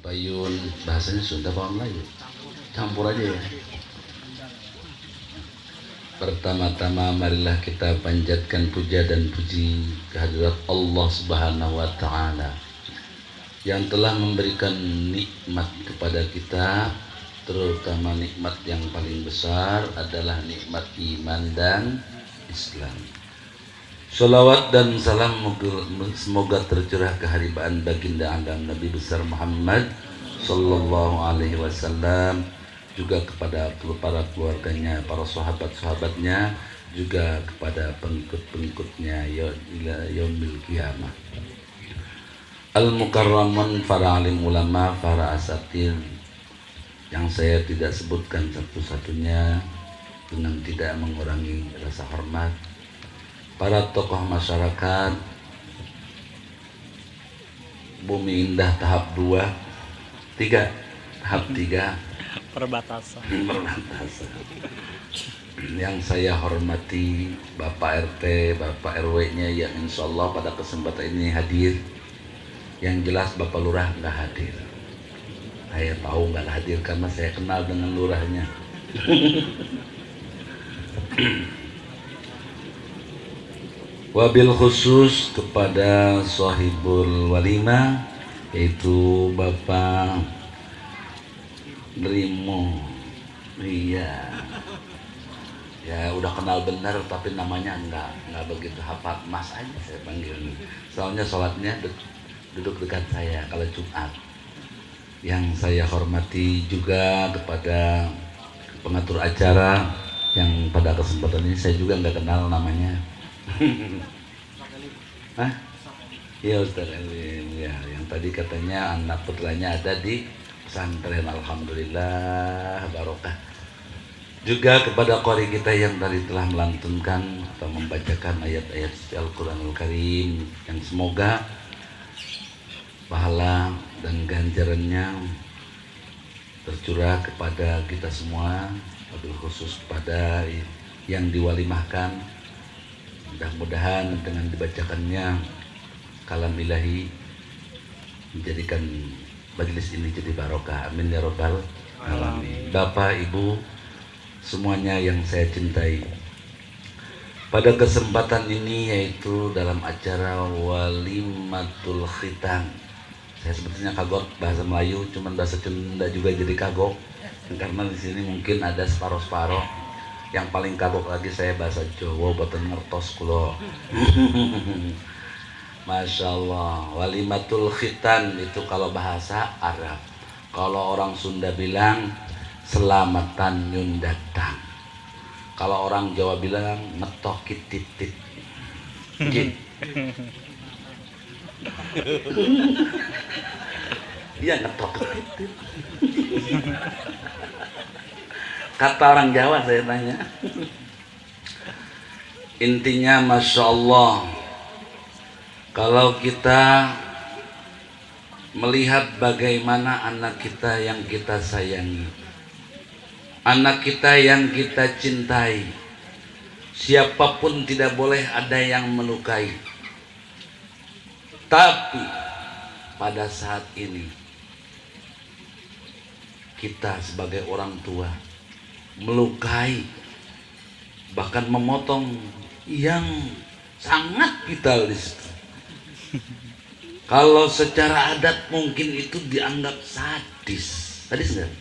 Payun bahasanya Sunda apa Melayu? Campur aja ya. Pertama-tama marilah kita panjatkan puja dan puji kehadirat Allah Subhanahu wa taala yang telah memberikan nikmat kepada kita, terutama nikmat yang paling besar adalah nikmat iman dan Islam. Salawat dan salam semoga tercurah keharibaan baginda Adam Nabi besar Muhammad sallallahu alaihi wasallam, juga kepada para keluarganya, para sahabat-sahabatnya, juga kepada pengikut-pengikutnya ila yaumil qiyamah. Al-mukarraman, para alim ulama, para asatir yang saya tidak sebutkan satu-satunya dengan tidak mengurangi rasa hormat, para tokoh masyarakat Bumi Indah tahap 2, 3, tahap 3 perbatasan. Yang saya hormati Bapak RT, Bapak RW-nya yang insya Allah pada kesempatan ini hadir. Yang jelas Bapak Lurah nggak hadir. Saya tahu nggak hadir karena saya kenal dengan lurahnya. Wabil khusus kepada sahibul walimah, yaitu Bapak Rimo. Iya. Ya udah kenal benar tapi namanya nggak begitu hafal. Mas aja saya panggil. Soalnya sholatnya duduk dekat saya kalau Jumat. Yang saya hormati juga kepada pengatur acara yang pada kesempatan ini saya juga nggak kenal namanya. Hah? Iya Ustaz Elwin ya, yang tadi katanya anak putranya ada di pesantren. Alhamdulillah barokah. Juga kepada qori kita yang tadi telah melantunkan atau membacakan ayat-ayat Al-Quranul Karim, yang semoga pahala dan ganjarannya tercurah kepada kita semua, wabil khusus kepada yang diwalimahkan. Mudah-mudahan dengan dibacakannya kalam ilahi menjadikan majelis ini jadi barokah. Amin ya rabbal alamin. Bapak Ibu semuanya yang saya cintai, pada kesempatan ini yaitu dalam acara walimatul khitan, saya sebetulnya kagok bahasa Melayu, cuman bahasa Sunda juga jadi kagok karena di sini mungkin ada separoh-separoh. Yang paling kagok lagi saya bahasa Jawa, boten ngertos kulo. Masya Allah, walimatul khitan itu kalau bahasa Arab. Kalau orang Sunda bilang selamatan nyun datang. Kalau orang Jawa bilang ngetokit titit. Iya ngetokit titit. Kata orang Jawa saya tanya. Intinya Masya Allah, kalau kita melihat bagaimana anak kita yang kita sayangi, anak kita yang kita cintai, siapapun tidak boleh ada yang melukai. Tapi pada saat ini kita sebagai orang tua melukai, bahkan memotong yang sangat vital di situ. Kalau secara adat mungkin itu dianggap sadis. Sadis enggak?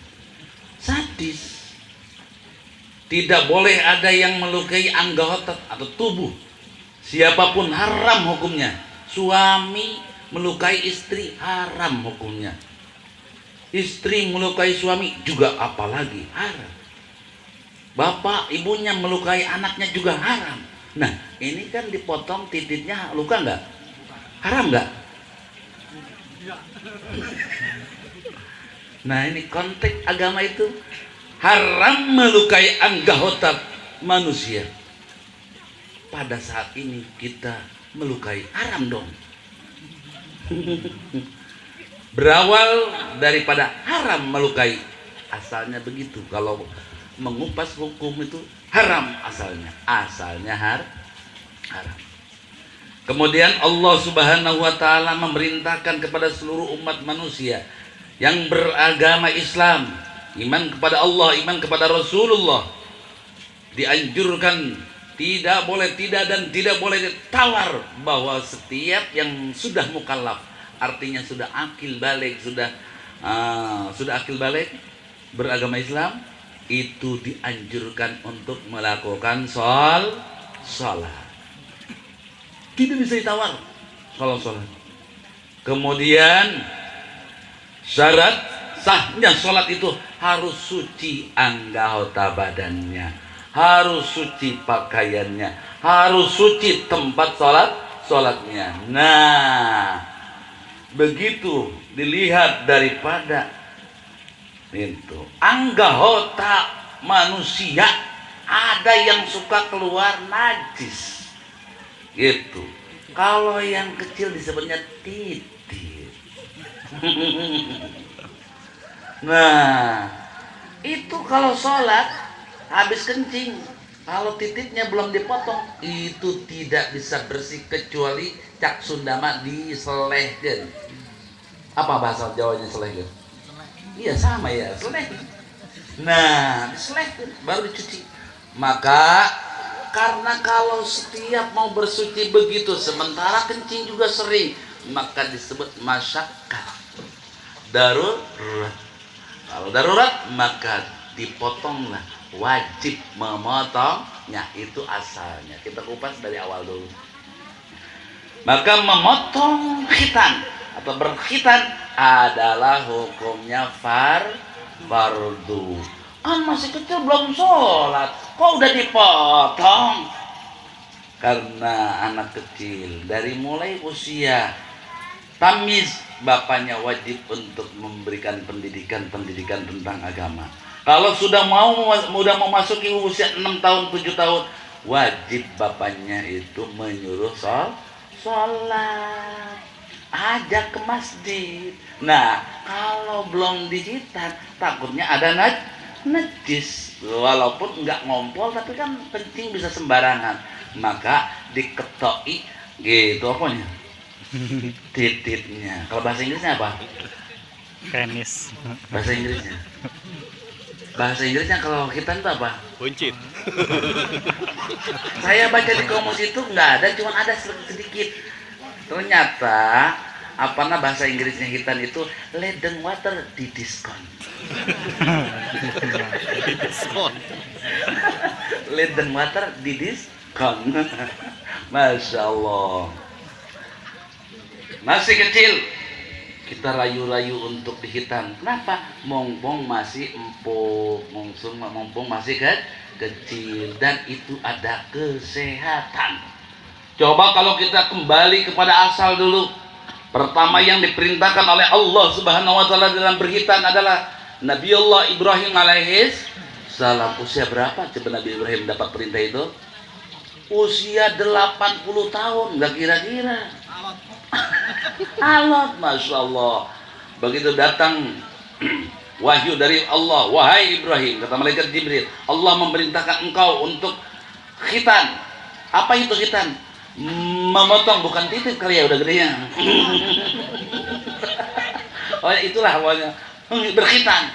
Sadis. Tidak boleh ada yang melukai anggota atau tubuh siapapun, haram hukumnya. Suami melukai istri haram hukumnya. Istri melukai suami juga apalagi haram. Bapak ibunya melukai anaknya juga haram. Nah ini kan dipotong titiknya, luka enggak? Haram enggak? Nah ini konteks agama itu haram melukai anggota manusia. Pada saat ini kita melukai, haram dong. Berawal daripada haram melukai, asalnya begitu. Kalau mengupas hukum itu haram asalnya haram. Kemudian Allah Subhanahu wa taala memerintahkan kepada seluruh umat manusia yang beragama Islam, iman kepada Allah, iman kepada Rasulullah, dianjurkan tidak boleh ditawar bahwa setiap yang sudah mukallaf, artinya sudah akil balik, sudah akil balik, beragama Islam, itu dianjurkan untuk melakukan sholat. Tidak bisa ditawar sholat. Kemudian syarat sahnya sholat itu harus suci anggota badannya, harus suci pakaiannya, harus suci tempat sholatnya. Nah, begitu dilihat daripada itu anggota manusia, ada yang suka keluar najis gitu. Kalau yang kecil disebutnya titik. Nah, itu kalau sholat habis kencing, kalau titiknya belum dipotong, itu tidak bisa bersih kecuali cak sundama diselehkeun. Apa bahasa Jawanya selehkeun? Iya sama ya, seleh. Nah, seleh baru dicuci. Maka karena kalau setiap mau bersuci begitu, sementara kencing juga sering, maka disebut masyaqqah. Darurat. Kalau darurat maka dipotonglah, wajib memotongnya, itu asalnya. Kita kupas dari awal dulu. Maka memotong khitan atau berkhitan adalah hukumnya fardu. Kan masih kecil belum sholat, kok udah dipotong? Karena anak kecil dari mulai usia tamyiz, bapaknya wajib untuk memberikan pendidikan tentang agama. Kalau sudah mau memasuki usia 6 tahun 7 tahun, wajib bapaknya itu menyuruh sholat, ajak ke masjid. Nah, kalau belum dihitan, takutnya ada najis, walaupun nggak ngompol tapi kan kencing bisa sembarangan, maka diketoki gitu apanya titiknya. Kalau bahasa Inggrisnya apa? Penis. Bahasa Inggrisnya kalau khitan itu apa? Buncit. Saya baca di komus itu nggak ada, cuma ada sedikit. Ternyata bahasa Inggrisnya khitan itu leaden water di diskon. Leaden water di diskon. Masya Allah. Masih kecil kita rayu-rayu untuk dihitan. Kenapa? Mompong masih empuk, mompong masih kecil, dan itu ada kesehatan. Coba kalau kita kembali kepada asal dulu. Pertama yang diperintahkan oleh Allah Subhanahu wa taala dalam berhitan adalah Nabi Allah Ibrahim alaihis salam. Usia berapa coba Nabi Ibrahim dapat perintah itu? Usia 80 tahun, enggak kira-kira. Alot, Masya Allah. Begitu datang wahyu dari Allah, wahai Ibrahim, kata malaikat Jibril, Allah memerintahkan engkau untuk khitan. Apa itu khitan? Memotong, bukan titik kali ya, udah gedenya. Oh itulah awalnya berkhitan.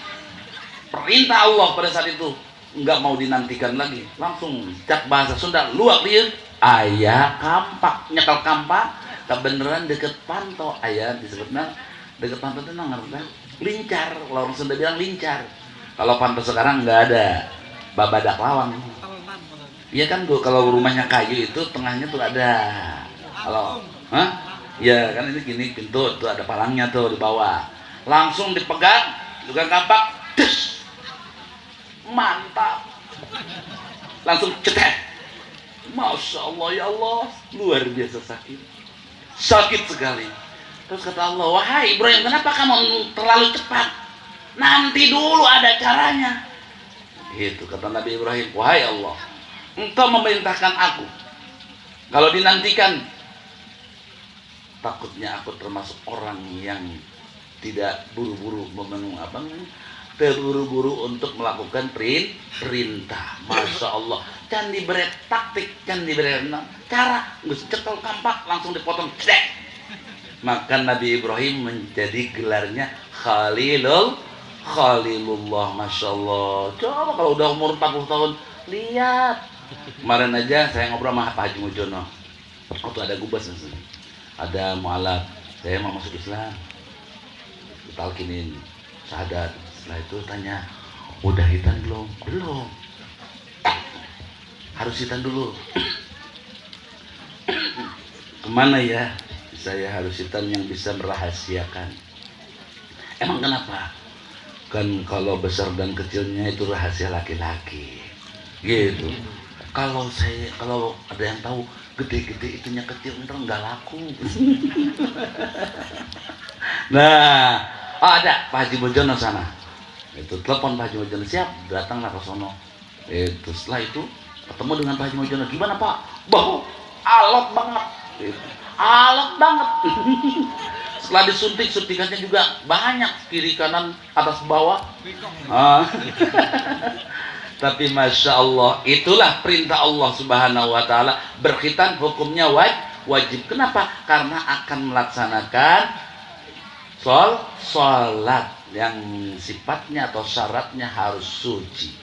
Perintah Allah pada saat itu nggak mau dinantikan lagi, langsung cak bahasa Sunda luak dia ayah kampak, nyekal kampak kebeneran deket panto, ayah disebutnya deket panto itu ngerti lincar, kalau orang Sunda bilang lincar. Kalau panto sekarang nggak ada, babadak lawang. Iya kan, kalau rumahnya kayu itu tengahnya tuh ada. Kalau, ya kan ini gini pintu tuh ada palangnya tuh di bawah. Langsung dipegang, juga kampak, dus, mantap. Langsung cetek. Masya Allah, ya Allah, luar biasa sakit sekali. Terus kata Allah, wahai Ibrahim, kenapa kamu terlalu cepat? Nanti dulu ada caranya. Itu kata Nabi Ibrahim, wahai Allah, engkau memerintahkan aku. Kalau dinantikan, takutnya aku termasuk orang yang tidak buru-buru terburu-buru untuk melakukan perintah. Masya Allah, can diberi taktik, can diberi cara, nggak cekel kampak langsung dipotong, cek. Maka Nabi Ibrahim menjadi gelarnya Khalilullah, Masya Allah. Coba kalau udah umur 40 tahun, lihat. Kemarin aja saya ngobrol sama Pak Haji Mujono. Waktu ada gubas, ada mualaf, saya mau masuk Islam. Talkinin syahadat. Setelah itu tanya, udah hitan belum? Belum. Harus hitan dulu. Kemana ya? Saya harus hitan yang bisa merahasiakan. Emang kenapa? Kan kalau besar dan kecilnya itu rahasia laki-laki. Gitu. Kalau ada yang tahu gede-gede itunya kecil, ntar nggak laku. Nah, ada Pak Haji Mujono sana. Itu telepon Pak Haji Mujono, siap, datanglah ke sono. Itu setelah itu ketemu dengan Pak Haji Mujono, gimana Pak? Bau, alot banget. Alot banget. Setelah disuntik, suntikannya juga banyak, kiri kanan atas bawah. Tapi Masya Allah, itulah perintah Allah Subhanahu wa Ta'ala. Berkhitan hukumnya wajib. Kenapa? Karena akan melaksanakan sholat yang sifatnya atau syaratnya harus suci.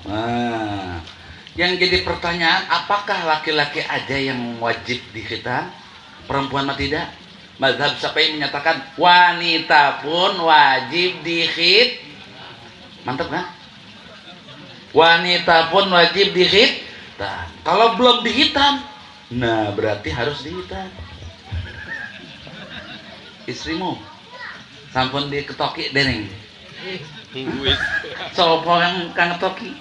Nah, yang jadi pertanyaan, apakah laki-laki aja yang wajib dikhitan? Perempuan mah tidak? Mazhab Syafi'i menyatakan wanita pun wajib dikhit. Mantap kan? Wanita pun wajib dihitan. Kalau belum dihitan, nah berarti harus dihitan. Istrimu sampun diketoki dereng. Sopo yang kang ngetoki?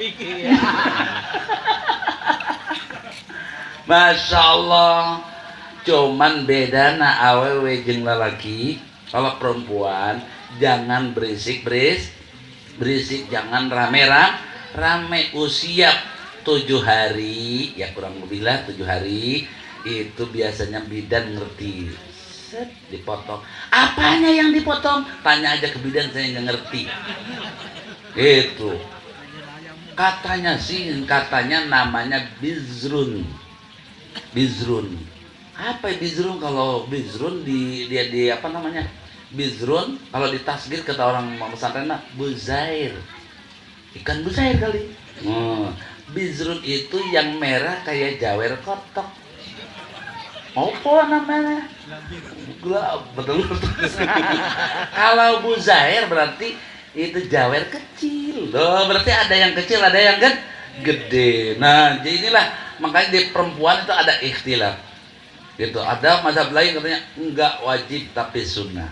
Masya Allah. Cuman bedana awewe jeung lalaki. Kalau perempuan jangan berisik, jangan rame usia 7 hari, ya kurang lebih lah 7 hari itu biasanya bidan ngerti. Set, dipotong. Apanya yang dipotong? Tanya aja ke bidan, saya nggak ngerti. Itu katanya namanya bizrun. Apa ya bizrun? Kalau bizrun di apa namanya? Bizrun kalau ditasgir kata orang pesantren buzair. Ikan buzair kali. Bizrun itu yang merah kayak jawer kotok. Apa namanya? Betul. Kalau buzair berarti itu jawer kecil. Loh, berarti ada yang kecil, ada yang gede. Nah, jadi inilah makanya di perempuan itu ada ikhtilaf. Gitu. Ada mazhab lain katanya enggak wajib tapi sunnah.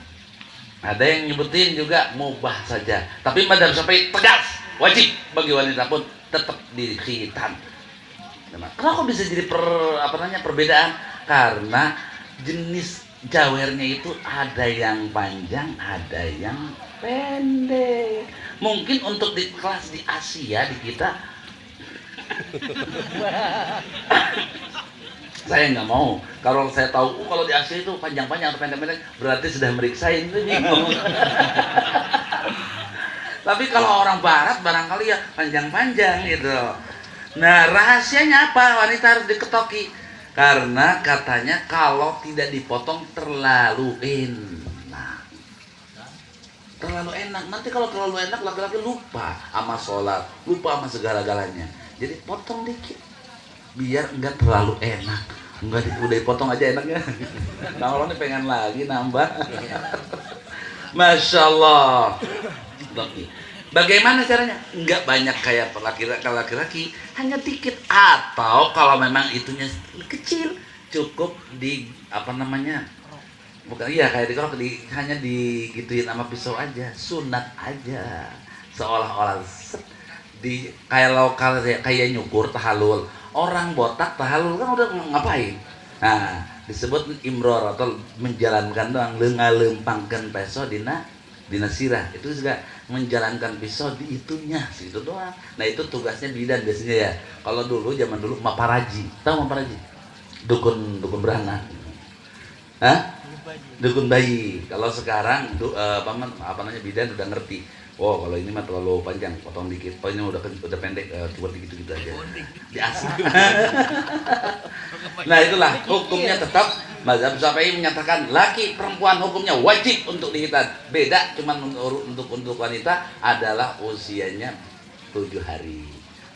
Ada yang nyebutin juga mubah saja. Tapi mazhab Syafi'i tegas. Wajib bagi wanita pun tetap dikhitan. Kenapa bisa jadi perbedaan? Karena jenis jawernya itu ada yang panjang, ada yang pendek. Mungkin untuk di kelas di Asia di kita, saya nggak mau. Kalau saya tahu, kalau di Asia itu panjang-panjang atau pendek-pendek, berarti sudah meriksain itu bingung. Tapi kalau orang barat barangkali ya panjang-panjang gitu. Nah, rahasianya apa? Wanita harus diketoki. Karena katanya kalau tidak dipotong terlalu enak. Terlalu enak. Nanti kalau terlalu enak laki-laki lupa sama sholat, lupa sama segala-galanya. Jadi potong dikit. Biar enggak terlalu enak. Enggak udah dipotong aja enaknya. Kalau ini pengen lagi nambah. Masya Allah. Bagaimana caranya? Enggak banyak kayak laki-laki, hanya dikit. Atau kalau memang itunya kecil, cukup di apa namanya? Bukan iya kayak dikerok, hanya digituin sama pisau aja, sunat aja. Seolah-olah di kayak lokal kayak nyukur tahalul. Orang botak tahalul kan udah ngapain? Nah, disebut imror atau menjalankan doang, ngalempangkeun peso dina sirah. Itu juga menjalankan pisau di itunya, situ doang. Nah, itu tugasnya bidan biasanya ya. Kalau dulu zaman dulu maparaji. Tahu maparaji? Dukun beranak. Hah? Dukun bayi. Kalau sekarang apa namanya bidan udah ngerti. Oh, kalau ini mah terlalu panjang, potong dikit. Oh, ini udah pendek, cuma gitu-gitu aja. Di asal. Nah, itulah hukumnya tetap Mazhab Syafi'i menyatakan laki perempuan hukumnya wajib untuk dihitan. Beda cuman untuk wanita adalah usianya 7 hari.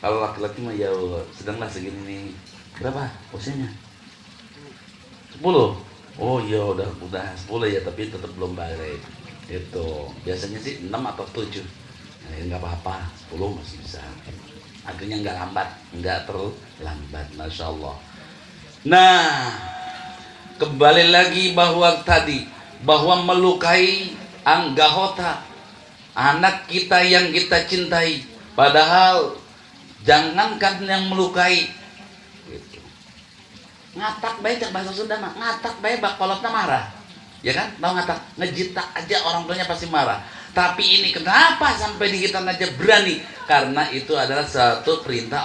Kalau laki-laki mah ya sedanglah segini nih. Berapa usianya? 10. Oh iya udah 10 ya, tapi tetap belum balik. Itu biasanya sih 6 atau 7. Nah, enggak apa-apa, 10 masih bisa. Akhirnya enggak lambat, enggak terlambat, Masya Allah. Nah, kembali lagi bahwa melukai anggota anak kita yang kita cintai, padahal jangankan yang melukai gitu. Ngatak baik bahasa Sunda mah, ngatak baik bakolotna marah. Ya kan? Tahu ngatak, ngejitak aja orang tuanya pasti marah. Tapi ini kenapa sampai dihitan aja berani? Karena itu adalah satu perintah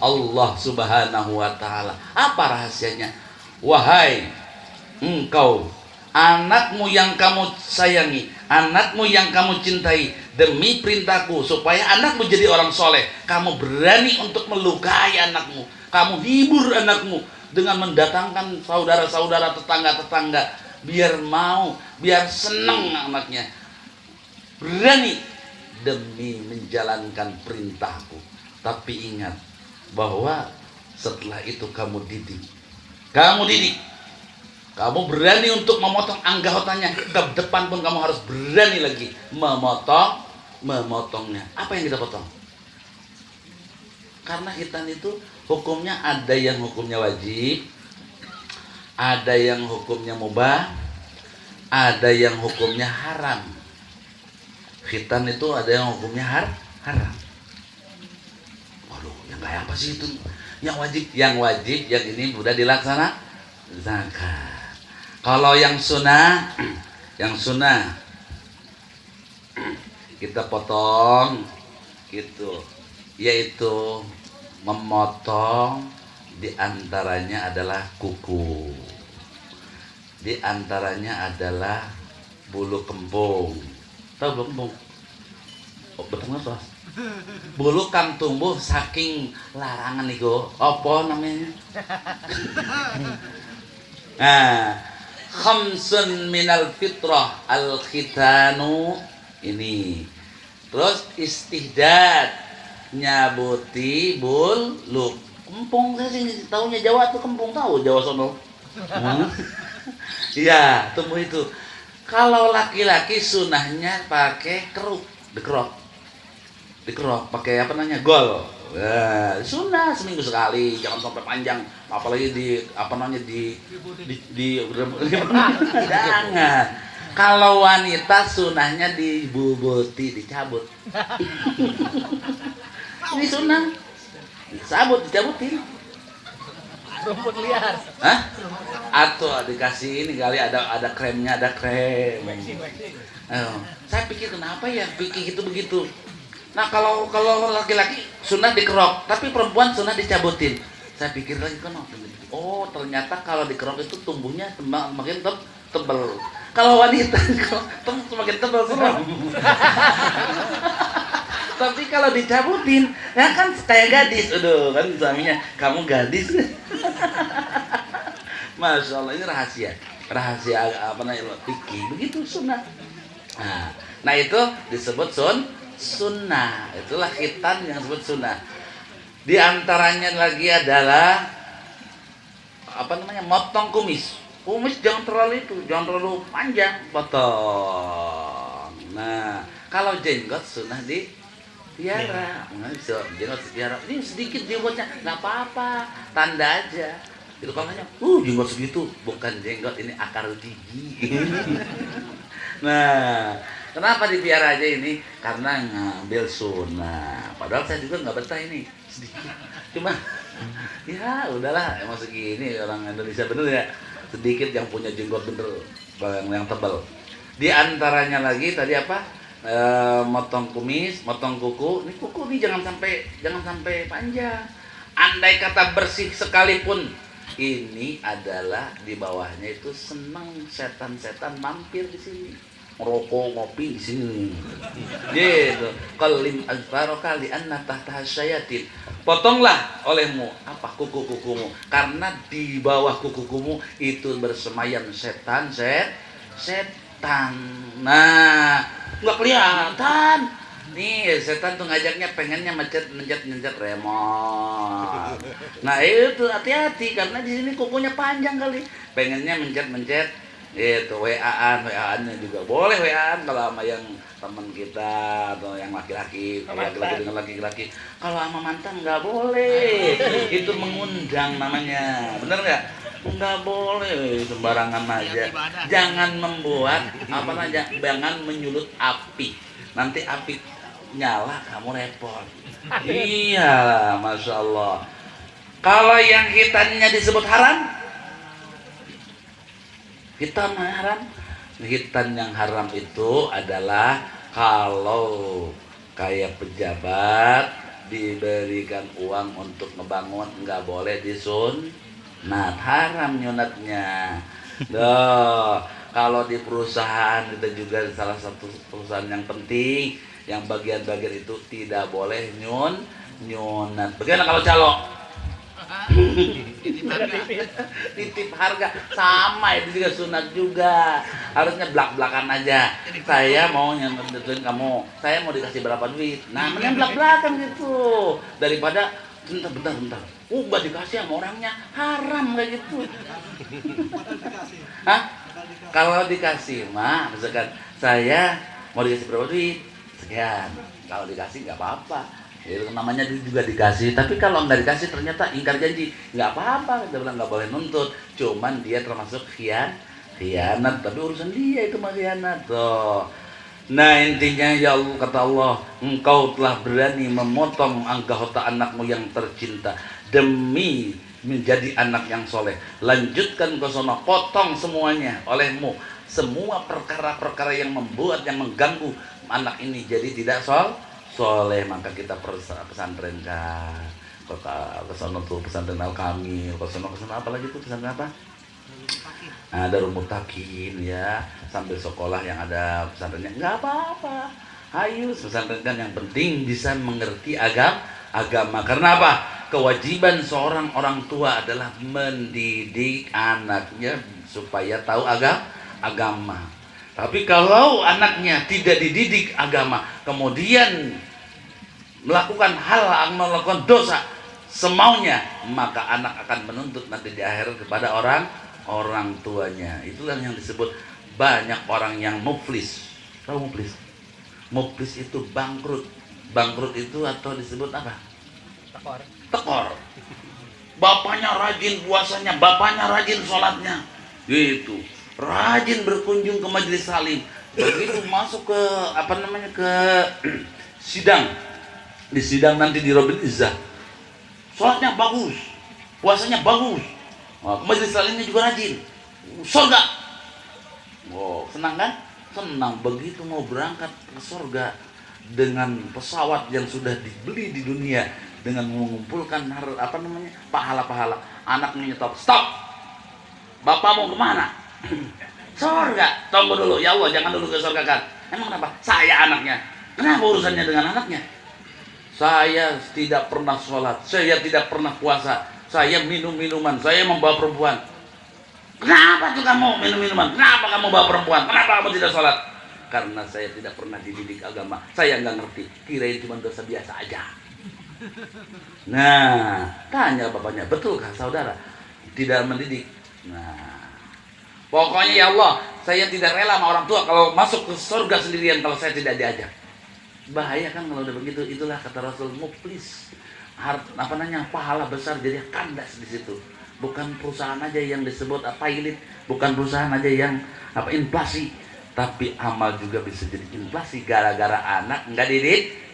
Allah Subhanahu wa taala. Apa rahasianya? Wahai engkau, anakmu yang kamu sayangi, anakmu yang kamu cintai, demi perintahku supaya anakmu jadi orang soleh, kamu berani untuk melukai anakmu, kamu hibur anakmu dengan mendatangkan saudara-saudara, tetangga-tetangga, biar mau, biar seneng anaknya, berani demi menjalankan perintahku. Tapi ingat bahwa setelah itu kamu didik, kamu berani untuk memotong anggotanya. Ke depan pun kamu harus berani lagi memotongnya. Apa yang kita potong? Karena khitan itu hukumnya ada yang hukumnya wajib, ada yang hukumnya mubah, ada yang hukumnya haram. Khitan itu ada yang hukumnya haram. Waduh, yang kayak apa sih itu? Yang wajib yang ini sudah dilaksanakan. Zakat. Kalau yang sunnah kita potong gitu, yaitu memotong, diantaranya adalah kuku, diantaranya adalah bulu kembung. Tahu bulu kembung? Oh, betul nggak, Bos? Bulu kang tumbuh saking larangan niku. Apa namanya? Nah, khamsun minal fitrah al-khitanu ini. Terus istihdad, nyabuti bulu kempung. Saya sih tahunya Jawa tuh kempung, tahu Jawa sono. Iya, tumbuh itu. Kalau laki-laki sunahnya pakai dikerok pakai apa namanya, gol. Nah, sunnah seminggu sekali, jangan sampai panjang, apalagi di jangan. Kalau wanita sunahnya dibubuti, dicabut. Ini sunnah, dicabutin. Rumput liar. Hah? Atau dikasih ini kali, ada kremnya, ada krem. Saya pikir kenapa ya pikir itu begitu. Nah kalau laki-laki sunnah dikerok, tapi perempuan sunnah dicabutin. Saya pikir lagi kenapa? Oh ternyata kalau dikerok itu tumbuhnya makin tebal. Kalau wanita semakin tebal serem. Tapi kalau dicabutin, ya kan kayak gadis. Aduh kan suaminya, kamu gadis. Masya Allah, ini rahasia apa namanya, fikih begitu sunnah. Nah itu disebut sunnah, itulah khitan yang disebut sunnah. Di antaranya lagi adalah apa namanya, motong kumis. Jangan terlalu panjang, potong. Nah kalau jenggot sunnah dipiara. Jenggot dipiara, ini sedikit jenggotnya nggak apa-apa, tanda aja. Itu kalau nanya, jenggot segitu, bukan jenggot, ini akar gigi. Nah, kenapa dipiara aja ini? Karena ngambil sunnah. Padahal saya juga nggak betah ini, sedikit. Cuma, ya udahlah, emang segini orang Indonesia bener ya. Sedikit yang punya jenggot bener, yang tebal. Di antaranya lagi tadi apa? Motong kumis, motong kuku. Ini kuku nih jangan sampai panjang. Andai kata bersih sekalipun, ini adalah di bawahnya itu senang setan-setan mampir di sini. ngerokok ngopi di sini gitu. Qalim azfaraka li anna tahta syayatin, potonglah olehmu apa kuku-kukumu karena di bawah kuku-kukumu itu bersemayam setan. Nah nggak kelihatan nih, setan tuh ngajaknya pengennya mencet remote. Nah itu hati-hati karena di sini kukunya panjang kali, pengennya mencet itu. WA-an juga boleh, WA-an kalau sama yang teman kita atau yang laki-laki dengan laki-laki. Kalau sama mantan nggak boleh, itu mengundang namanya, bener nggak? Nggak boleh sembarangan aja. Jangan membuat jangan menyulut api, nanti api nyala kamu repot. Iya, masya Allah. Kalau yang hitannya disebut haram, hitan haram. Hitan yang haram itu adalah kalau kayak pejabat diberikan uang untuk ngebangun, nggak boleh disunat, haram nyunatnya. Kalau di perusahaan, kita juga salah satu perusahaan yang penting, yang bagian-bagian itu tidak boleh nyunat. Bagaimana kalau calo? Titip harga sama, itu juga sunat juga, harusnya belak-belakan aja. Saya mau nyentuhin kamu, saya mau dikasih berapa duit. Nah mending belak-belakan gitu daripada bentar ubah dikasih sama orangnya, haram kayak gitu. Hah? Kalau dikasih mah misalkan saya mau dikasih berapa duit sekian, kalau dikasih nggak apa-apa. Itu namanya juga dikasih. Tapi kalau nggak dikasih ternyata ingkar janji, nggak apa-apa. Kita bilang nggak boleh nuntut. Cuman dia termasuk khianat. Tapi urusan dia itu mah khianat. Nah intinya ya Allah, kata Allah, engkau telah berani memotong anggota anakmu yang tercinta demi menjadi anak yang soleh. Lanjutkan ke sono, potong semuanya olehmu. Semua perkara-perkara yang membuat, yang mengganggu anak ini jadi tidak soleh, maka kita pesantrenkan ke sono tuh, pesantren Al-Kamil, ke sono apa lagi tuh, pesantren apa? Darul Muttaqin ya, sambil sekolah yang ada pesantrennya, nggak apa-apa. Hayu pesantrenkan, yang penting bisa mengerti agama. Karena apa? Kewajiban seorang orang tua adalah mendidik anaknya supaya tahu agama. Tapi kalau anaknya tidak dididik agama, kemudian melakukan melakukan dosa semaunya, maka anak akan menuntut nanti di akhirat kepada orang tuanya. Itulah yang disebut banyak orang yang muflis. Tahu muflis? Muflis itu bangkrut. Bangkrut itu atau disebut apa? Tekor. Bapaknya rajin puasanya, bapaknya rajin sholatnya, gitu. Rajin berkunjung ke majelis salim. Begitu masuk ke ke sidang, di sidang nanti di Robin Izzah, sholatnya bagus, puasanya bagus, majelis salimnya juga rajin, surga. Wow, senang kan? Senang. Begitu mau berangkat ke surga dengan pesawat yang sudah dibeli di dunia, dengan mengumpulkan pahala-pahala, anaknya nyetop, stop, bapak mau kemana? Surga. Tunggu dulu, ya Allah, jangan dulu ke surga kan. Emang kenapa? Saya anaknya. Kenapa urusannya dengan anaknya? Saya tidak pernah sholat, saya tidak pernah puasa, saya minum minuman, saya membawa perempuan. Kenapa tuh kamu minum minuman? Kenapa kamu bawa perempuan? Kenapa kamu tidak sholat? Karena saya tidak pernah dididik agama, saya nggak ngerti, kirain cuma dosa biasa aja. Nah, tanya bapaknya, betulkah saudara tidak mendidik? Nah, pokoknya ya Allah, saya tidak rela sama orang tua kalau masuk ke surga sendirian kalau saya tidak diajak. Bahaya kan kalau udah begitu. Itulah kata Rasul, muflis. Pahala besar jadi kandas di situ. Bukan perusahaan aja yang disebut pailit, bukan perusahaan aja yang inflasi, tapi amal juga bisa jadi inflasi gara-gara anak nggak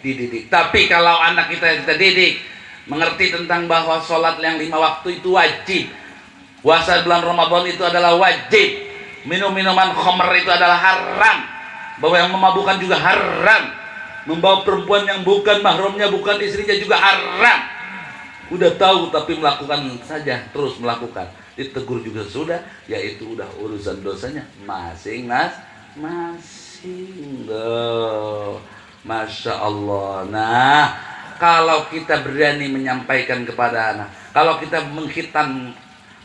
dididik. Tapi kalau anak kita didik, mengerti tentang bahwa sholat yang 5 waktu itu wajib, puasa bulan Ramadan itu adalah wajib, minum minuman khamr itu adalah haram, bahwa yang memabukkan juga haram, membawa perempuan yang bukan mahramnya, bukan istrinya juga haram. Udah tahu tapi melakukan saja, terus melakukan, ditegur juga sudah, yaitu udah urusan dosanya masing-masing. pusing. Oh, Masya Allah. Nah, kalau kita berani menyampaikan kepada anak, kalau kita menghitam,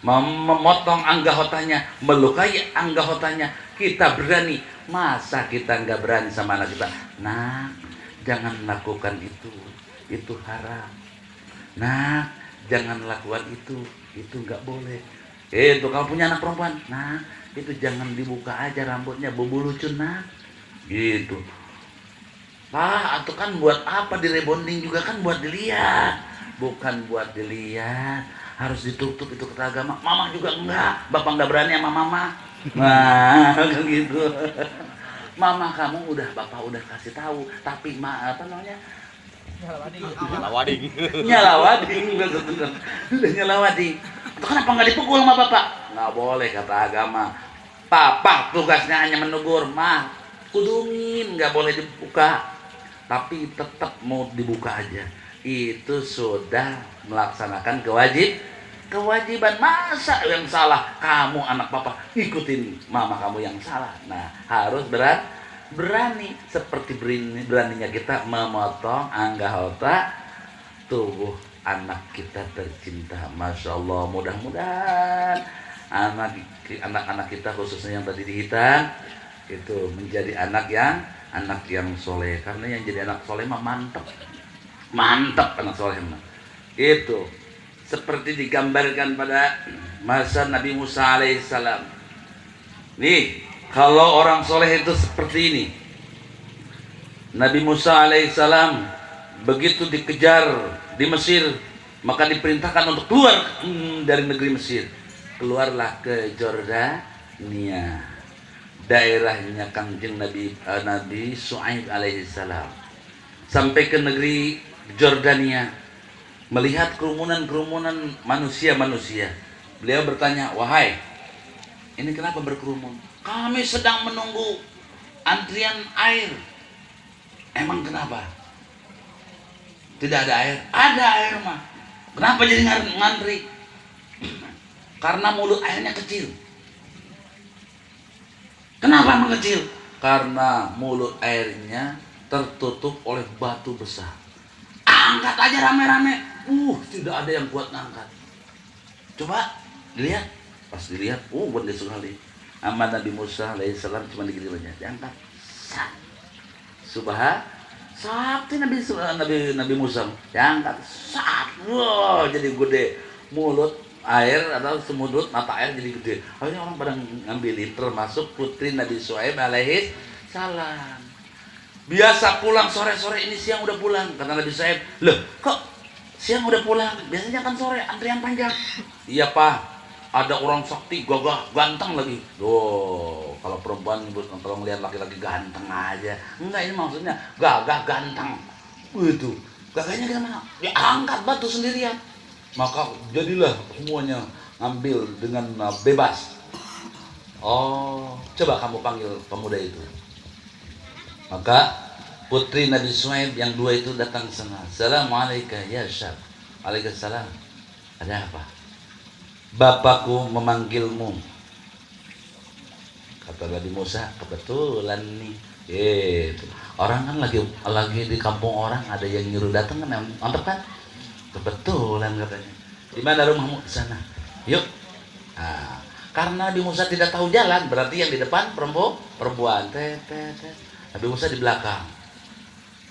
memotong anggotanya, melukai anggotanya, kita berani. Masa kita nggak berani sama anak kita? Nah, jangan lakukan itu haram. Nah, jangan lakukan itu nggak boleh. Itu kalau punya anak perempuan, nah itu jangan dibuka aja rambutnya, bobo lucu nah, gitu. Atau kan buat apa di rebonding juga kan buat dilihat, bukan buat dilihat. Harus ditutup itu kata agama. Mama juga enggak, bapak enggak berani sama mama. Nah, kan gitu. Mama kamu bapak udah kasih tahu, tapi apa namanya? Nyalawading, betul. Udah nyalawading. Itu kenapa nggak dipukul sama bapak? Nggak boleh kata agama. Papa tugasnya hanya menegur, mah kudungin, nggak boleh dibuka. Tapi tetap mau dibuka aja. Itu sudah melaksanakan kewajiban. Masa yang salah kamu anak papa ikutin mama kamu yang salah. Nah, harus berani seperti beraninya kita memotong anggota tubuh anak kita tercinta. Masya Allah, mudah-mudahan anak-anak kita khususnya yang tadi dihitan itu menjadi anak yang soleh. Karena yang jadi anak soleh mah mantap anak soleh mah. Itu seperti digambarkan pada masa Nabi Musa alaihissalam. Nih, kalau orang soleh itu seperti ini. Nabi Musa alaihissalam begitu dikejar di Mesir, maka diperintahkan untuk keluar dari negeri Mesir. Keluarlah ke Jordania, daerahnya Kangjeng Nabi Shu'aib alaihissalam. Sampai ke negeri Jordania, melihat kerumunan manusia. Beliau bertanya, wahai, ini kenapa berkerumun? Kami sedang menunggu antrian air. Emang kenapa? Tidak ada air? Ada air mah. Kenapa jadi ngantri? Karena mulut airnya kecil. Kenapa emang kecil? Karena mulut airnya tertutup oleh batu besar. Angkat aja rame-rame. Tidak ada yang kuat ngangkat. Coba dilihat. Pas dilihat, gede sekali. Sama Nabi Musa alaihissalam cuma digini aja, diangkat. Sakti Nabi Musa diangkat. Wow, jadi gede. Mulut air atau semudut mata air jadi gede. Akhirnya orang pada ngambilin, termasuk putri Nabi Shu'aib alaihissalam. Biasa pulang sore-sore, ini siang udah pulang. Kata Nabi Shu'aib, loh kok siang udah pulang? Biasanya kan sore, antrian panjang. Iya pak, ada orang sakti, gagah, ganteng lagi. Kalau perempuan kalau ngeliat laki-laki ganteng aja. Enggak, ini maksudnya gagah, ganteng. Itu gagahnya gimana? Diangkat batu sendirian. Maka jadilah semuanya ngambil dengan bebas. Coba kamu panggil pemuda itu. Maka putri Nabi Shu'aib yang dua itu datang ke sana. Assalamualaikum ya Syab. Waalaikumsalam. Ada apa? Bapakku memanggilmu. Kata Nabi Musa, kebetulan nih. Orang kan lagi di kampung orang, ada yang nyuruh datang kan, mantap kan? Kebetulan katanya. Di mana rumahmu? Di sana. Yuk. Karena Nabi Musa tidak tahu jalan, berarti yang di depan perempuan. Nabi Musa di belakang.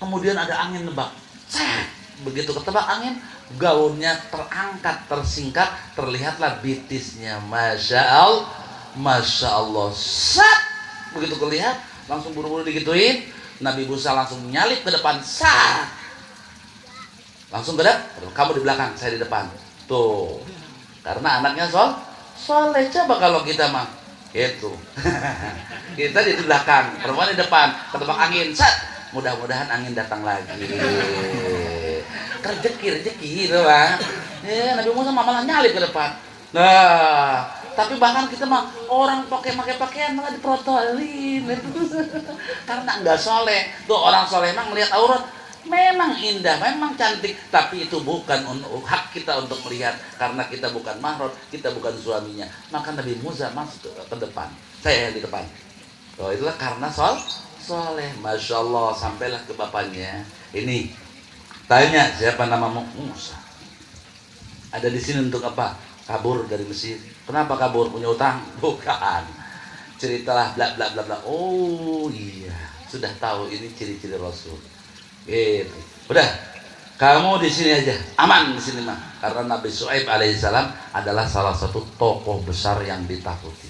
Kemudian ada angin nebak. Begitu ketebak angin, gaunnya terangkat, tersingkat, terlihatlah bitisnya. Masya Allah. Begitu kelihat, langsung buru-buru digituin. Nabi Musa langsung nyalip ke depan. Langsung ke depan, kamu di belakang, saya di depan. Tuh, karena anaknya soleh. Coba kalau kita mah itu kita di belakang, perempuan di depan, ketebak angin, mudah-mudahan angin datang lagi. Rezeki doang. Nabi Musa malah nyalip ke depan. Nah, tapi bahkan kita mah orang pakai pakaian malah diprotolin. Karena enggak soleh. Tuh orang soleh emang melihat aurat memang indah, memang cantik, tapi itu bukan hak kita untuk melihat karena kita bukan mahram, kita bukan suaminya. Maka Nabi Musa masuk ke depan, saya di depan. Itulah karena soleh. Masya Allah, sampailah ke bapaknya. Ini tanya, siapa namamu? Musa. Ada di sini untuk apa? Kabur dari Mesir. Kenapa kabur? Punya utang? Bukan. Ceritalah bla bla bla bla. Oh iya, sudah tahu ini ciri-ciri Rasul. Gitu. Udah, kamu di sini aja, aman di sini mah. Karena Nabi Syuaib alaihissalam adalah salah satu tokoh besar yang ditakuti.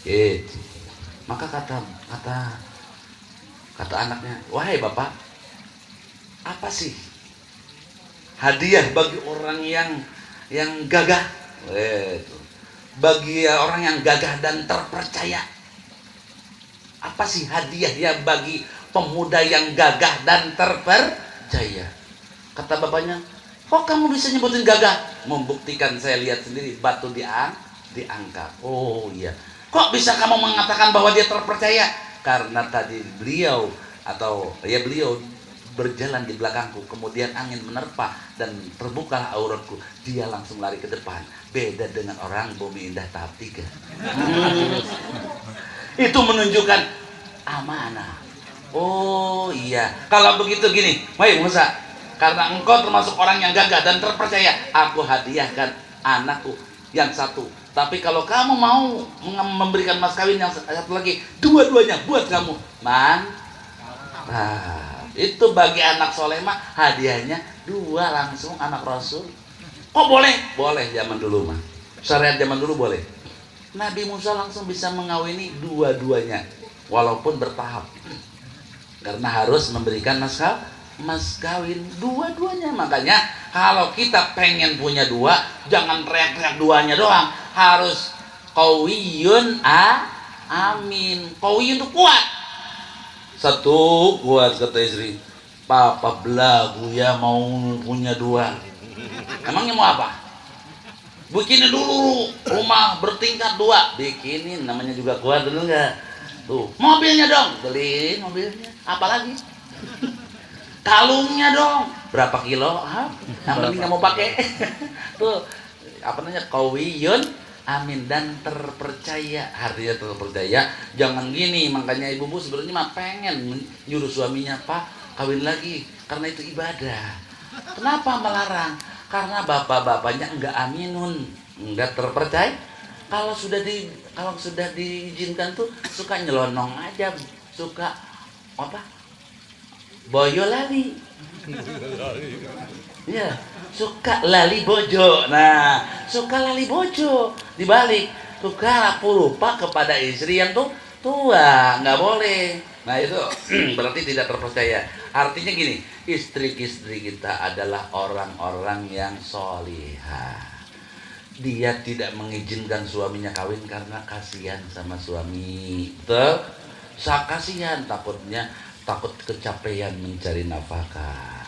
Gitu. Maka kata anaknya, wahai bapak, apa sih hadiah bagi orang yang gagah? Gitu. Bagi orang yang gagah dan terpercaya. Apa sih hadiah yang bagi pemuda yang gagah dan terpercaya? Kata bapaknya, kok kamu bisa nyebutin gagah? Membuktikan, saya lihat sendiri batu diangkat. Oh iya. Kok bisa kamu mengatakan bahwa dia terpercaya? Karena tadi beliau berjalan di belakangku, kemudian angin menerpa dan terbukalah auratku, dia langsung lari ke depan. Beda dengan orang Bumi Indah tahap 3. Itu menunjukkan amanah. Oh iya, kalau begitu gini, wahai Musa, karena engkau termasuk orang yang gagah dan terpercaya, aku hadiahkan anakku yang satu. Tapi kalau kamu mau memberikan mas kawin yang satu lagi, dua-duanya buat kamu. Itu bagi anak soleh mah hadiahnya 2 langsung anak Rasul. Kok boleh? Boleh zaman dulu mah. Syariat zaman dulu boleh. Nabi Musa langsung bisa mengawini dua-duanya walaupun bertahap. Karena harus memberikan mas kawin dua-duanya. Makanya kalau kita pengen punya 2, jangan teriak-teriak duanya doang, harus qawiyun amin. Qawiyun itu kuat. Satu kuat, kata istri, papa belagu ya mau punya 2. Emangnya mau apa? Bikinin dulu rumah bertingkat 2. Bikinin, namanya juga kuat, dulu enggak? Tuh, mobilnya dong, beliin mobilnya. Apalagi? Kalungnya dong, berapa kilo? Yang penting nggak mau pakai. Tuh, apa namanya? Qawiyun amin, dan terpercaya. Artinya terpercaya. Jangan gini, makanya ibu-ibu sebenarnya mah pengen nyuruh suaminya, Pak, kawin lagi, karena itu ibadah. Kenapa melarang? Karena bapak-bapaknya enggak aminun, enggak terpercaya. Kalau sudah diizinkan tuh suka nyelonong aja, suka apa? Boyo lali. Ya, suka lali bojo. Nah, suka lali bojo dibalik suka lupa kepada istri yang tua, nggak boleh. Nah itu berarti tidak terpercaya. Artinya gini, istri-istri kita adalah orang-orang yang solihah. Dia tidak mengizinkan suaminya kawin karena kasihan sama suami. Kasihan, takut kecapean mencari nafkah,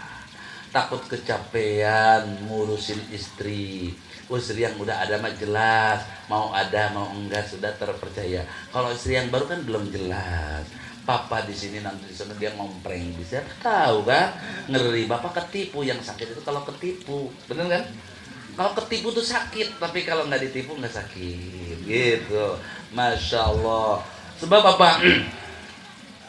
takut kecapean ngurusin istri. Istri yang udah ada mah jelas, mau ada mau enggak sudah terpercaya. Kalau istri yang baru kan belum jelas. Papa di sini nanti di sana dia ngompreng, bisa tahu kan? Ngeri, bapak ketipu. Yang sakit itu kalau ketipu, bener kan? Kalau ketipu tuh sakit, tapi kalau nggak ditipu nggak sakit, gitu. Masya Allah. Sebab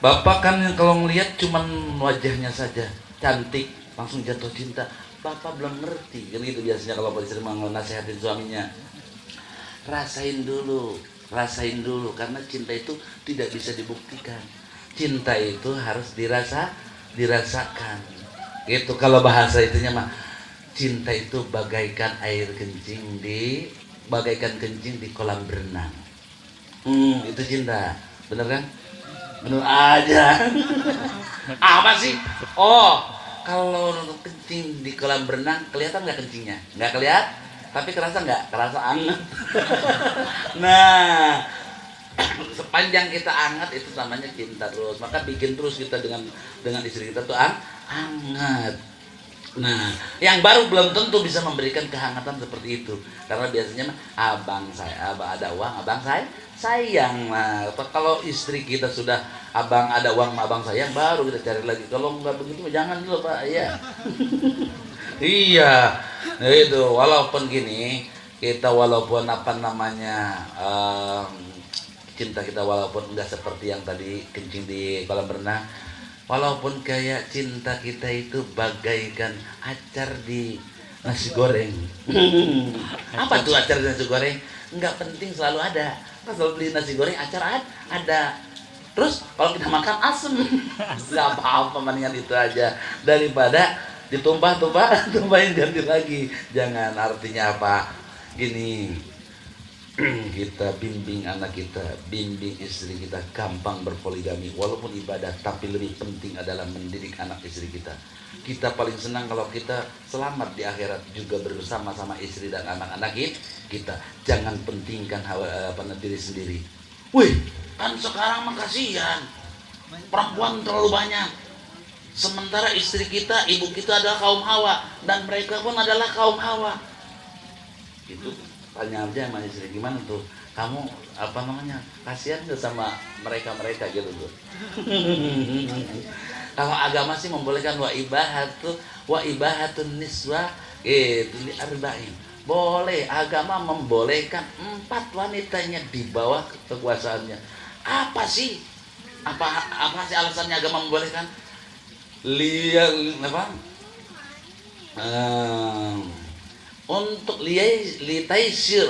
bapak kan yang kalau ngelihat cuman wajahnya saja cantik langsung jatuh cinta. Bapak belum ngerti, kan gitu biasanya kalau istri mau nasihatin suaminya. Rasain dulu, karena cinta itu tidak bisa dibuktikan. Cinta itu harus dirasakan. Gitu kalau bahasa itunya mah. Cinta itu bagaikan kencing di kolam berenang. Itu cinta, bener kan? Bener aja. Apa sih? Oh, kalau kencing di kolam berenang kelihatan nggak kencingnya? Nggak kelihatan, tapi kerasa nggak? Kerasa anget. Nah, sepanjang kita anget itu namanya cinta terus. Maka bikin terus kita dengan istri kita tuh hangat. Nah, yang baru belum tentu bisa memberikan kehangatan seperti itu. Karena biasanya abang saya, abang ada uang, abang saya sayang. Nah, kalau istri kita sudah abang ada uang, abang sayang, baru kita cari lagi. Kalau nggak begitu, jangan dulu Pak. Iya. Iya. Nah, itu walaupun gini, kita walaupun cinta kita walaupun enggak seperti yang tadi kencing di kolam renang, walaupun kayak cinta kita itu bagaikan acar di nasi goreng. Apa tuh acar di nasi goreng? Enggak penting, selalu ada. Kalau beli nasi goreng acar ada. Terus kalau kita makan asem. Enggak apa-apa, mendingan itu aja daripada tumpahin ganti lagi. Jangan, artinya apa? Gini, kita bimbing anak kita, bimbing istri kita gampang berpoligami walaupun ibadah, tapi lebih penting adalah mendidik anak istri kita. Kita paling senang kalau kita selamat di akhirat juga bersama sama istri dan anak-anak kita. Jangan pentingkan diri sendiri. Wih, kan sekarang mah kasihan, perempuan terlalu banyak. Sementara istri kita, ibu kita adalah kaum Hawa, dan mereka pun adalah kaum Hawa. Itu tanya aja sama istri, gimana tuh kamu kasihan tuh sama mereka gitu tuh. Kalau agama sih membolehkan wa ibahatun niswa itu di arba'in. Boleh, agama membolehkan 4 wanitanya di bawah kekuasaannya. Apa sih alasannya agama membolehkan? Untuk liyaisir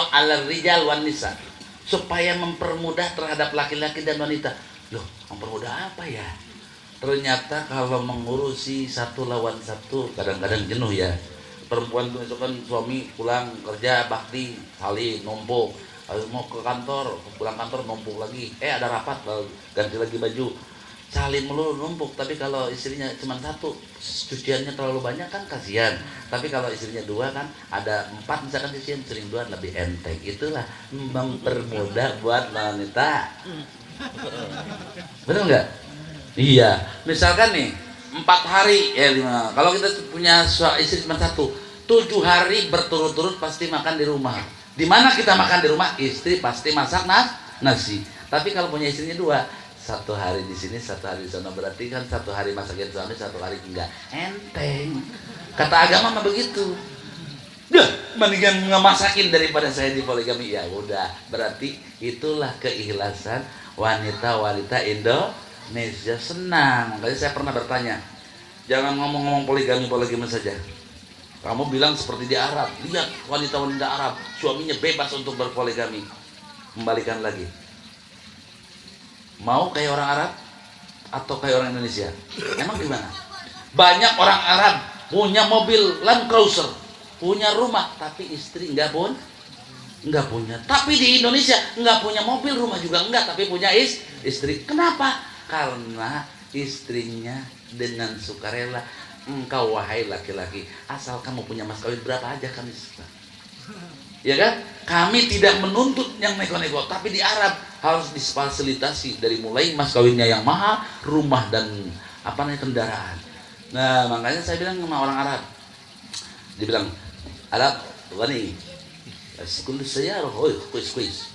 ala rijal wan nisa, supaya mempermudah terhadap laki-laki dan wanita. Loh, mempermudah apa ya? Ternyata kalau mengurusi satu lawan satu kadang-kadang jenuh ya. Perempuan itu kan suami pulang kerja bakti kali numpuk, mau ke kantor, pulang kantor numpuk lagi, ada rapat ganti lagi baju, salin melulu numpuk. Tapi kalau istrinya cuma satu, cuciannya terlalu banyak kan kasihan. Tapi kalau istrinya 2 kan ada 4 misalkan cucian, sering 2 lebih enteng. Itulah mempermudah buat wanita. Betul nggak? Iya. Misalkan nih 4 hari ya 5. Kalau kita punya istri cuma 1, 7 hari berturut-turut pasti makan di rumah. Di mana kita makan di rumah, istri pasti masak nasi. Tapi kalau punya istrinya 2, 1 hari di sini, 1 hari di sana, berarti kan 1 hari masakin suami, 1 hari enggak. Enteng. Kata agama mah begitu. Duh, mendingan ngemasakin daripada saya di poligami. Ya udah, berarti itulah keikhlasan wanita-wanita Indonesia. Senang. Makanya saya pernah bertanya, jangan ngomong-ngomong poligami saja. Kamu bilang seperti di Arab. Lihat wanita-wanita Arab, suaminya bebas untuk berpoligami. Kembalikan lagi. Mau kayak orang Arab atau kayak orang Indonesia? Emang gimana? Banyak orang Arab punya mobil Land Cruiser, punya rumah, tapi istri enggak punya. Tapi di Indonesia enggak punya mobil, rumah juga enggak, tapi punya istri. Kenapa? Karena istrinya dengan sukarela. Engkau wahai laki-laki, asal kamu punya mas kawin berapa aja kami suka. Ya kan? Kami tidak menuntut yang nego-nego, tapi di Arab harus difasilitasi dari mulai mas kawinnya yang mahal, rumah dan kendaraan. Nah, makanya saya bilang sama orang Arab. Dia bilang, Arab, wani, sekundus saya, kuis.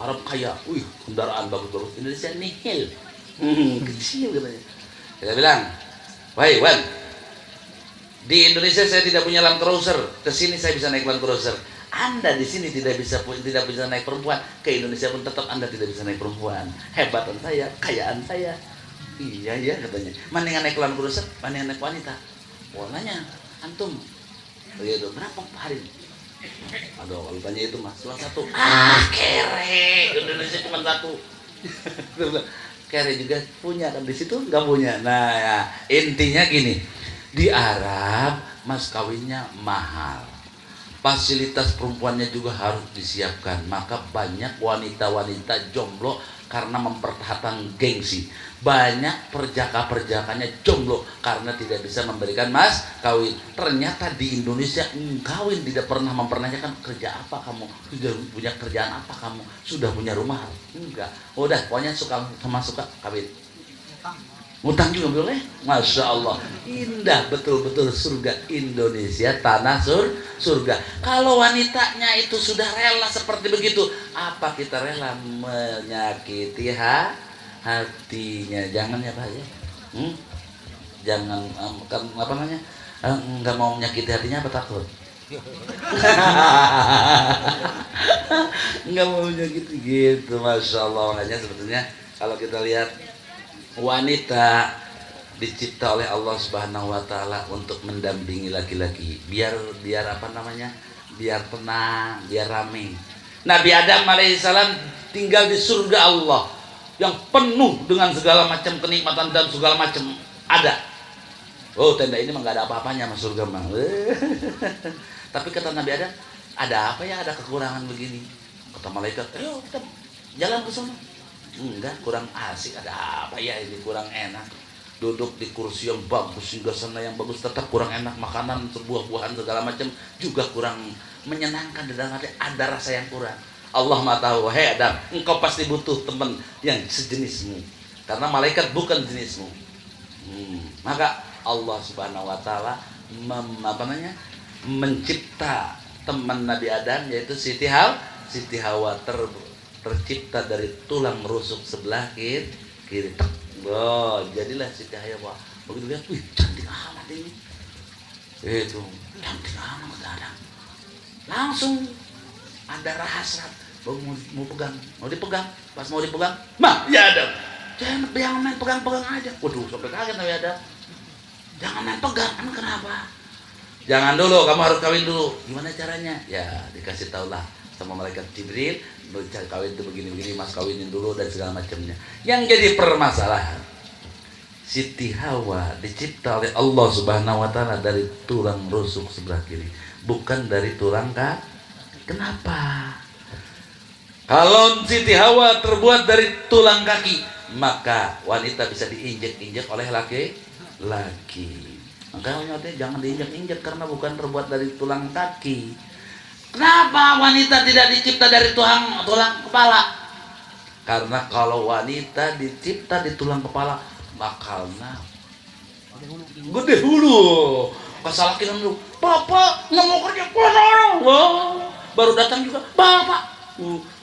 Arab kaya, kendaraan bagus-bagus. Indonesia nihil, kecil katanya. Saya bilang, wahai Wan, di Indonesia saya tidak punya Land Cruiser, ke sini saya bisa naik Land Cruiser. Anda di sini tidak bisa naik perempuan, ke Indonesia pun tetap Anda tidak bisa naik perempuan. Hebatan saya, kekayaan saya. Iya katanya. Mendingan naik Land Cruiser, mendingan naik wanita. Warnanya antum. Begitu, berapa hari? Aduh, kalau tanya itu mas, cuma 1. Kere, Indonesia cuma 1. Kere juga punya kan, di situ nggak punya. Nah ya, intinya gini, di Arab mas kawinnya mahal, fasilitas perempuannya juga harus disiapkan. Maka banyak wanita-wanita jomblo karena mempertahankan gengsi. Banyak perjaka-perjakanya jomblo karena tidak bisa memberikan mas kawin. Ternyata di Indonesia kawin tidak pernah mempertanyakan kerja apa kamu, sudah punya kerjaan apa kamu, sudah punya rumah enggak. Udah pokoknya suka kawin. Utang juga boleh. Masya Allah, indah betul-betul surga Indonesia, tanah surga. Kalau wanitanya itu sudah rela seperti begitu, apa kita rela menyakiti hatinya? Jangan ya Pak ya. Jangan nggak mau menyakiti hatinya, apa takut? Nggak maunya gitu, masya Allah. Makanya sebetulnya kalau kita lihat wanita dicipta oleh Allah Subhanahu Wa Taala untuk mendampingi laki-laki, biar apa namanya, biar tenang, biar rame. Nabi Adam alaihissalam tinggal di surga Allah yang penuh dengan segala macam kenikmatan dan segala macam ada. Oh, tenda ini mah nggak ada apa-apanya mas surga mah. Tapi kata Nabi Adam, ada apa ya, ada kekurangan begini. Kata malaikat, ayo kita jalan ke sana. Enggak, kurang asik, ada apa ya ini, kurang enak. Duduk di kursi yang bagus, sana yang bagus, tetap kurang enak. Makanan, buah-buahan segala macam juga kurang menyenangkan. Di dalam hati ada rasa yang kurang. Allah mah tahu, hei Adam, engkau pasti butuh teman yang sejenismu, karena malaikat bukan jenismu. Maka Allah Subhanahu Wa Taala mencipta teman Nabi Adam, yaitu Siti Hawa tercipta dari tulang rusuk sebelah kiri. Oh, jadilah Siti Hawa. Begitu lihat, wih cantik amat ini. Itu cantik amat Adam. Langsung ada hasrat, mau pegang, mau dipegang. Pas mau dipegang, mah ya Adam, jangan main pegang-pegang aja. Waduh, sampai kaget Nabi Adam. Jangan main pegang, emang kenapa? Jangan dulu, kamu harus kawin dulu. Gimana caranya? Ya dikasih tahulah sama malaikat Jibril, kawin itu begini-begini, mas kawinin dulu dan segala macamnya. Yang jadi permasalahan, Siti Hawa dicipta oleh Allah Subhanahu Wa Taala dari tulang rusuk sebelah kiri, bukan dari tulang kaki. Kenapa? Kalau Siti Hawa terbuat dari tulang kaki, maka wanita bisa diinjek-injek oleh laki. Makanya jangan diinjek-injek karena bukan terbuat dari tulang kaki. Kenapa wanita tidak dicipta dari tulang kepala? Karena kalau wanita dicipta di tulang kepala, bakalnya gede hulu. Kesalahan dulu, Bapak nggak mau kerja pulang. Baru datang juga, Bapak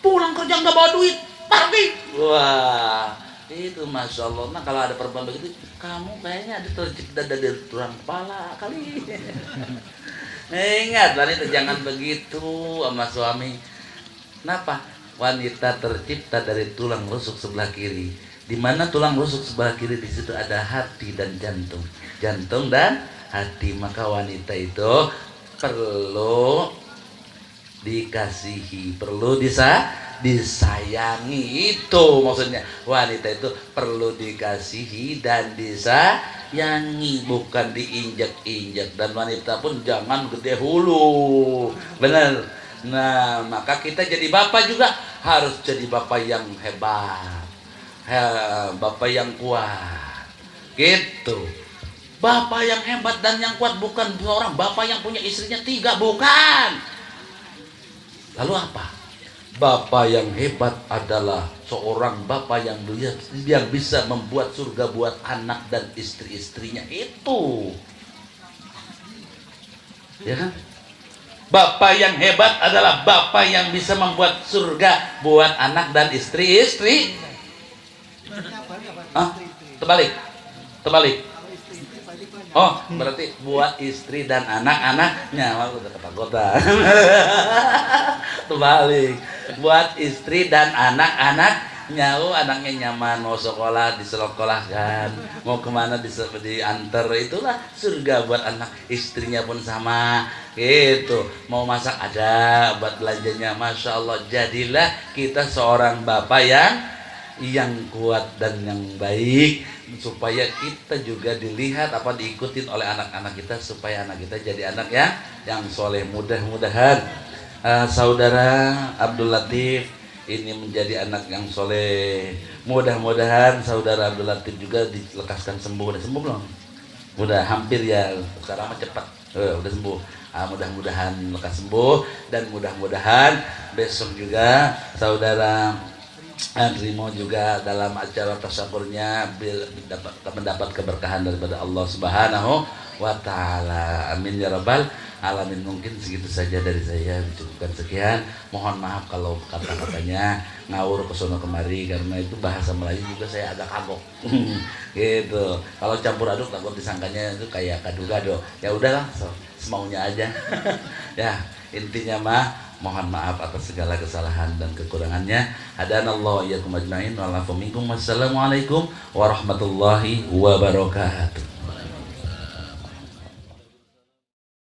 pulang kerja nggak bawa duit, pergi. Wah, itu masya Allah. Nah kalau ada perempuan begitu, kamu kayaknya ada tercipta dari tulang kepala kali. Ingat wanita jangan begitu sama suami. Kenapa? Wanita tercipta dari tulang rusuk sebelah kiri. Di mana tulang rusuk sebelah kiri, di situ ada hati dan jantung. Jantung dan hati. Maka wanita itu perlu dikasihi, perlu disayangi. Itu maksudnya, wanita itu perlu dikasihi dan disayangi, bukan diinjak-injak. Dan wanita pun jangan gede hulu, benar. Nah maka kita jadi bapak juga harus jadi bapak yang hebat, bapak yang kuat gitu. Bapak yang hebat dan yang kuat bukan seorang bapak yang punya istrinya 3, bukan. Lalu apa? Bapak yang hebat adalah seorang bapak yang bisa membuat surga buat anak dan istri-istrinya itu. Ya kan? Bapak yang hebat adalah bapak yang bisa membuat surga buat anak dan istri-istri. Terbalik. Oh, berarti buat istri dan anak-anaknya. Malu udah kota-kota. Terbalik. Buat istri dan anak-anaknya. Oh, anaknya nyaman, mau sekolah disekolahkan, mau kemana diantar. Itulah surga buat anak. Istrinya pun sama. Gitu. Mau masak ada, buat belanjanya. Masya Allah. Jadilah kita seorang bapak yang kuat dan yang baik, supaya kita juga dilihat diikutin oleh anak-anak kita, supaya anak kita jadi anak yang soleh. Mudah-mudahan saudara Abdul Latif ini menjadi anak yang soleh. Mudah-mudahan saudara Abdul Latif juga dilekaskan sembuh. Udah sembuh belum? Udah hampir ya, sekarang mah cepat. Udah sembuh. Mudah-mudahan lekas sembuh, dan mudah-mudahan besok juga saudara Rimo juga dalam acara tasyakurnya mendapat keberkahan daripada Allah Subhanahu wa taala. Amin ya rabbal alamin. Mungkin segitu saja dari saya, cukupkan sekian. Mohon maaf kalau kata-katanya ngawur kesono kemari karena itu bahasa Melayu juga saya agak kagok. Gitu. Kalau campur aduk takut disangkanya itu kayak gado-gado. Ya udahlah, semaunya aja. Ya, intinya mah mohon maaf atas segala kesalahan dan kekurangannya. Hadanallahu iyyakum ajmain wa lakum minkum. Wassalamualaikum warahmatullahi wabarakatuh.